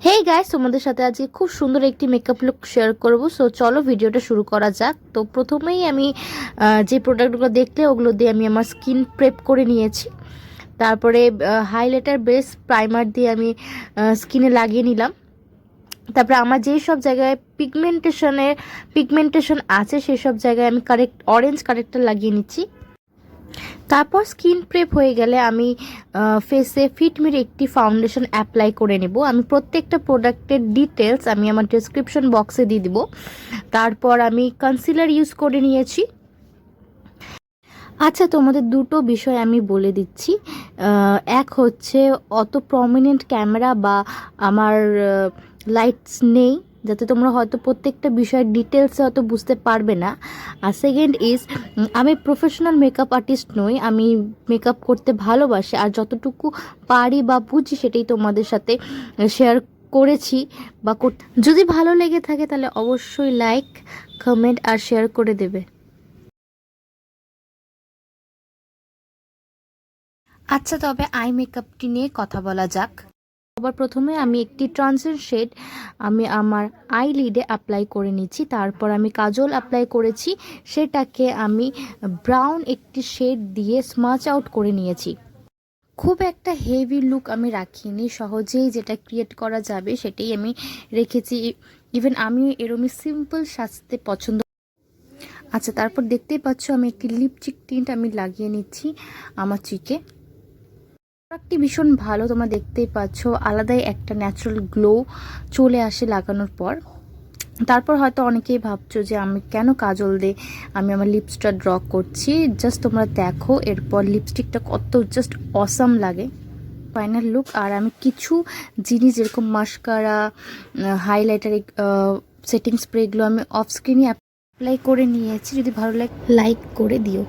Hey guys, তোমাদের সাথে আজকে খুব সুন্দর একটি মেকআপ লুক শেয়ার করব। সো চলো ভিডিওটা শুরু করা যাক। তো প্রথমেই আমি যে প্রোডাক্টগুলো দেখলে ওগুলো দিয়ে আমি আমার স্কিন প্রেপ করে নিয়েছি। তারপরে হাইলাইটার বেস প্রাইমার দিয়ে আমি স্কিনে লাগিয়ে নিলাম। তারপরে আমার যেই সব জায়গায় পিগমেন্টেশন আছে সেই সব জায়গায় আমি অরেঞ্জ কারেক্টার লাগিয়ে নিচ্ছি। তারপর স্কিন প্রেপ হয়ে গেলে আমি ফেসে ফিটমির একটি ফাউন্ডেশন অ্যাপ্লাই করে নেব। আমি প্রত্যেকটা প্রোডাক্টের ডিটেলস আমি আমার ডেসক্রিপশন বক্সে দিয়ে দিব। তারপর আমি কনসিলার ইউজ করে নিয়েছি। আচ্ছা, তোমাদের দুটো বিষয় আমি বলে দিচ্ছি। এক হচ্ছে অত প্রমিনেন্ট ক্যামেরা বা আমার লাইটস নেই, যাতে তোমরা হয়তো প্রত্যেকটা বিষয়ের ডিটেলসে হয়তো বুঝতে পারবে না। আর সেকেন্ড ইজ, আমি প্রফেশনাল মেকআপ আর্টিস্ট নই, আমি মেকআপ করতে ভালোবাসি আর যতটুকু পারি বা বুঝি সেটাই তোমাদের সাথে শেয়ার করেছি বা যদি ভালো লেগে থাকে তাহলে অবশ্যই লাইক, কমেন্ট আর শেয়ার করে দেবে। আচ্ছা, তবে আই মেকআপটি নিয়ে কথা বলা যাক। সবার প্রথমে আমি একটি ট্রান্সপারেন্ট শেড আমি আমার আই লিডে অ্যাপ্লাই করে নিচ্ছি। তারপর আমি কাজল অ্যাপ্লাই করেছি, সেটাকে আমি ব্রাউন একটি শেড দিয়ে স্মাচ আউট করে নিয়েছি। খুব একটা হেভি লুক আমি রাখিনি, সহজেই যেটা ক্রিয়েট করা যাবে সেটাই আমি রেখেছি। ইভেন আমি এরকমই সিম্পল সাজতে পছন্দ। আচ্ছা, তারপর দেখতেই পাচ্ছ আমি একটি লিপস্টিক টিন্ট আমি লাগিয়ে নিচ্ছি আমার চিকে। প্রোডাক্টটি ভীষণ ভালো, তোমরা দেখতেই পাচ্ছ আলাদাই একটা ন্যাচারাল গ্লো চলে আসে লাগানোর পর। তারপর হয়তো অনেকেই ভাবছো যে আমি কেন কাজল দিয়ে আমি আমার লিপসটা ড্র করছি। জাস্ট তোমরা দেখো এরপর লিপস্টিকটা কত জাস্ট অসাম লাগে, ফাইনাল লুক। আর আমি কিছু জিনিস যেরকম মাস্কারা, হাইলাইটার, সেটিং স্প্রে এগুলো আমি অফ স্ক্রিনে অ্যাপ্লাই করে নিয়েছি। যদি ভালো লাগে লাইক করে দিও।